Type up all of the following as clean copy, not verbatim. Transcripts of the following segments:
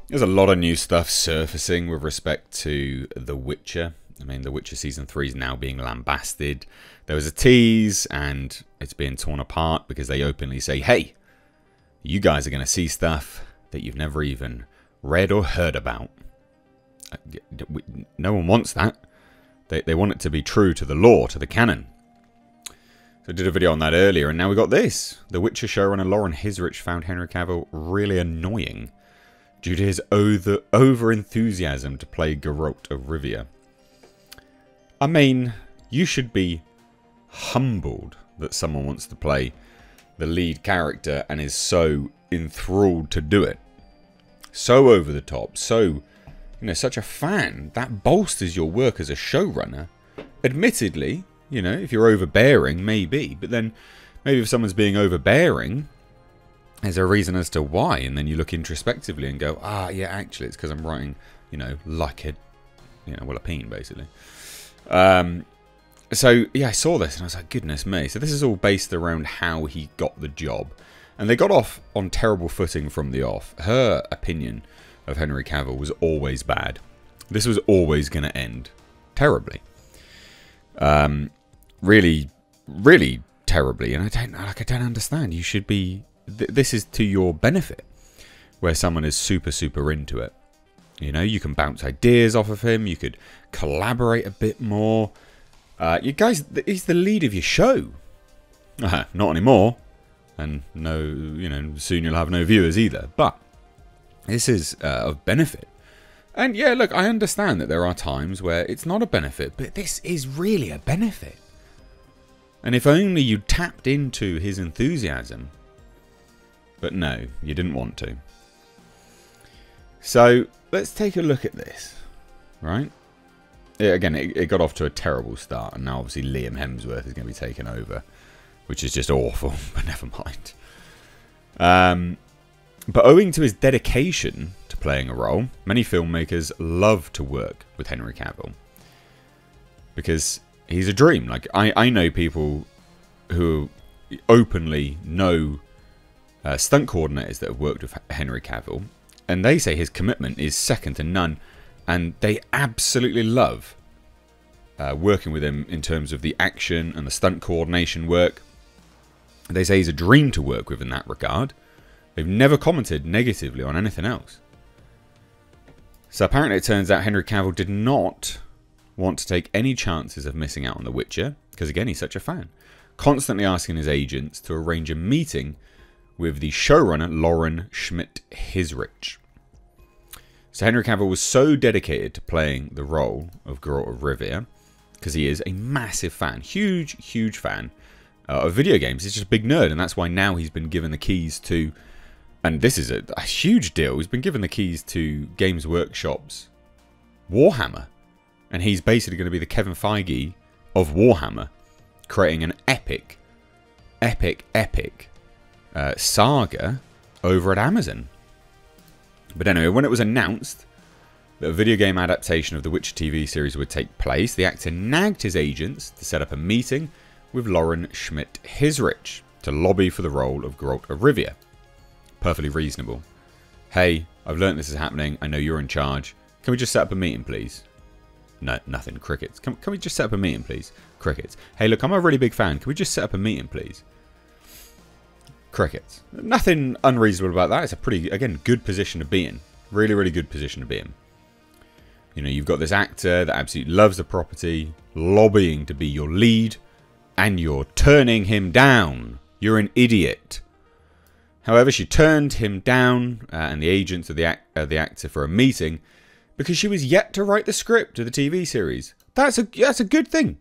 There's a lot of new stuff surfacing with respect to The Witcher. I mean, The Witcher Season 3 is now being lambasted. There was a tease, and it's being torn apart because they openly say, hey, you guys are going to see stuff that you've never even read or heard about. No one wants that. They want it to be true to the lore, to the canon. So I did a video on that earlier, and now we got this. The Witcher showrunner Lauren Hisrich found Henry Cavill really annoying due to his over-enthusiasm to play Geralt of Rivia. I mean, you should be humbled that someone wants to play the lead character and is so enthralled to do it. So over the top, so, such a fan. That bolsters your work as a showrunner. Admittedly, if you're overbearing, maybe. But then, maybe if someone's being overbearing, there's a reason as to why. And then you look introspectively and go, yeah, actually, it's because I'm writing, like a, a peen, basically. So, yeah, I saw this and I was like, goodness me. So this is all based around how he got the job. And they got off on terrible footing from the off. Her opinion of Henry Cavill was always bad. This was always going to end terribly. Really, really terribly. And I don't understand. You should be... This is to your benefit, where someone is super, super into it. You can bounce ideas off of him. You could collaborate a bit more. You guys, he's the lead of your show. Not anymore. And no, soon you'll have no viewers either. But this is of benefit. And yeah, look, I understand that there are times where it's not a benefit, but this is really a benefit. And if only you tapped into his enthusiasm. But no, you didn't want to. So let's take a look at this, right? Again, it got off to a terrible start, and now obviously Liam Hemsworth is going to be taken over, which is just awful, but never mind. But owing to his dedication to playing a role, many filmmakers love to work with Henry Cavill. Because he's a dream. Like, I know people who openly know stunt coordinators that have worked with Henry Cavill, and they say his commitment is second to none, and they absolutely love working with him in terms of the action and the stunt coordination work. They say he's a dream to work with in that regard. They've never commented negatively on anything else. So apparently it turns out Henry Cavill did not want to take any chances of missing out on The Witcher, because again, he's such a fan. Constantly asking his agents to arrange a meeting with the showrunner Lauren Hisrich. So Henry Cavill was so dedicated to playing the role of Geralt of Rivia, because he is a massive fan, huge, huge fan of video games. He's just a big nerd, and that's why now he's been given the keys to, and this is a huge deal, he's been given the keys to Games Workshop's Warhammer. And he's basically going to be the Kevin Feige of Warhammer, creating an epic saga over at Amazon. But anyway, when it was announced that a video game adaptation of the Witcher TV series would take place, the actor nagged his agents to set up a meeting with Lauren Hisrich to lobby for the role of Geralt of Rivia. Perfectly reasonable. Hey, I've learned this is happening. I know you're in charge. Can we just set up a meeting, please? No, nothing. Crickets. Can we just set up a meeting, please? Crickets. Hey, look, I'm a really big fan. Can we just set up a meeting, please? Crickets. Nothing unreasonable about that. It's a pretty, again, good position to be in. Really, really good position to be in. You've got this actor that absolutely loves the property, lobbying to be your lead, and you're turning him down. You're an idiot. However, she turned him down and the agents of the actor for a meeting because she was yet to write the script of the TV series. That's a good thing.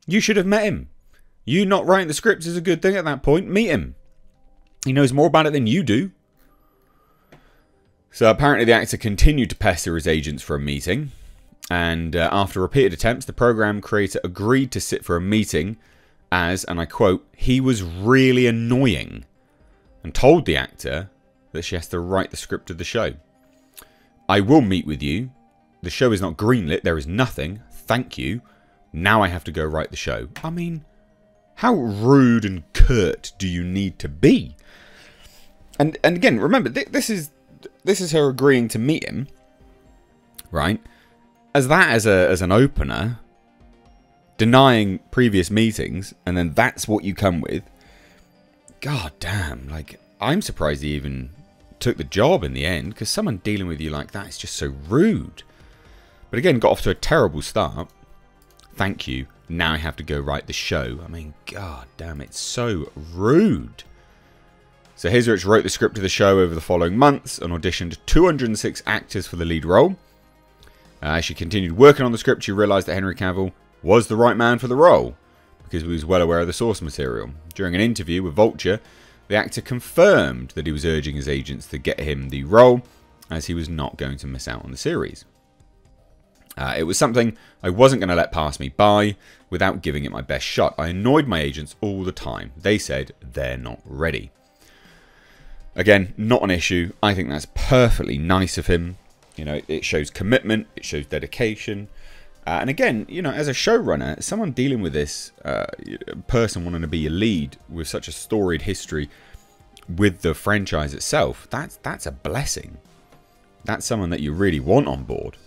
You should have met him. You not writing the script is a good thing at that point. Meet him. He knows more about it than you do. So apparently the actor continued to pester his agents for a meeting. And after repeated attempts, the program creator agreed to sit for a meeting as, and I quote, he was really annoying, and told the actor that she has to write the script of the show. I will meet with you. The show is not greenlit. There is nothing. Thank you. Now I have to go write the show. I mean, how rude and curt do you need to be? And again, remember, this is this is her agreeing to meet him, right? As an opener, denying previous meetings, and then that's what you come with. God damn, like, I'm surprised he even took the job in the end, because someone dealing with you like that is just so rude. But again, got off to a terrible start. Thank you. Now I have to go write the show. I mean, god damn, it's so rude. So Hizrich wrote the script of the show over the following months and auditioned 206 actors for the lead role. As she continued working on the script, she realised that Henry Cavill was the right man for the role, because he was well aware of the source material. During an interview with Vulture, the actor confirmed that he was urging his agents to get him the role, as he was not going to miss out on the series. It was something I wasn't going to let pass me by without giving it my best shot. I annoyed my agents all the time. They said they're not ready. Again, not an issue. I think that's perfectly nice of him. You know, it shows commitment, it shows dedication. And again, you know, as a showrunner, someone dealing with this person wanting to be a lead with such a storied history with the franchise itself, that's a blessing. That's someone that you really want on board.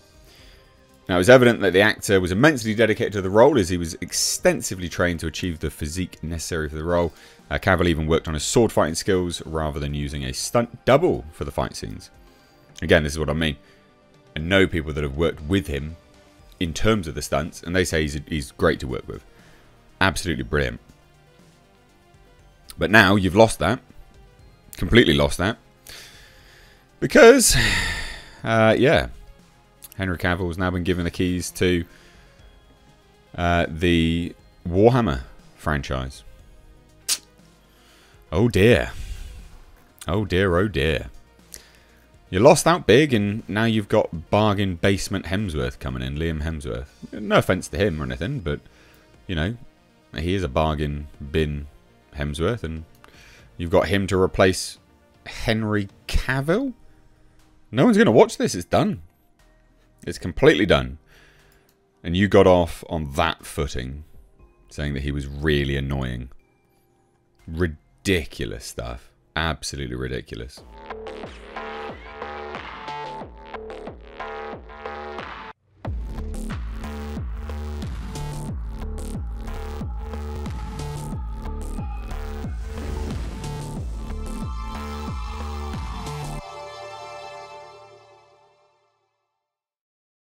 Now, it was evident that the actor was immensely dedicated to the role, as he was extensively trained to achieve the physique necessary for the role. Cavill even worked on his sword fighting skills rather than using a stunt double for the fight scenes. Again, this is what I mean. I know people that have worked with him in terms of the stunts, and they say he's great to work with. Absolutely brilliant. But now you've lost that. Completely lost that. Because, yeah, Henry Cavill has now been given the keys to the Warhammer franchise. Oh dear. Oh dear, oh dear. You lost out big, and now you've got bargain basement Hemsworth coming in, Liam Hemsworth. No offence to him or anything, but, you know, he is a bargain bin Hemsworth, and you've got him to replace Henry Cavill? No one's going to watch this. It's done. It's completely done. And you got off on that footing, saying that he was really annoying. Ridiculous stuff. Absolutely ridiculous.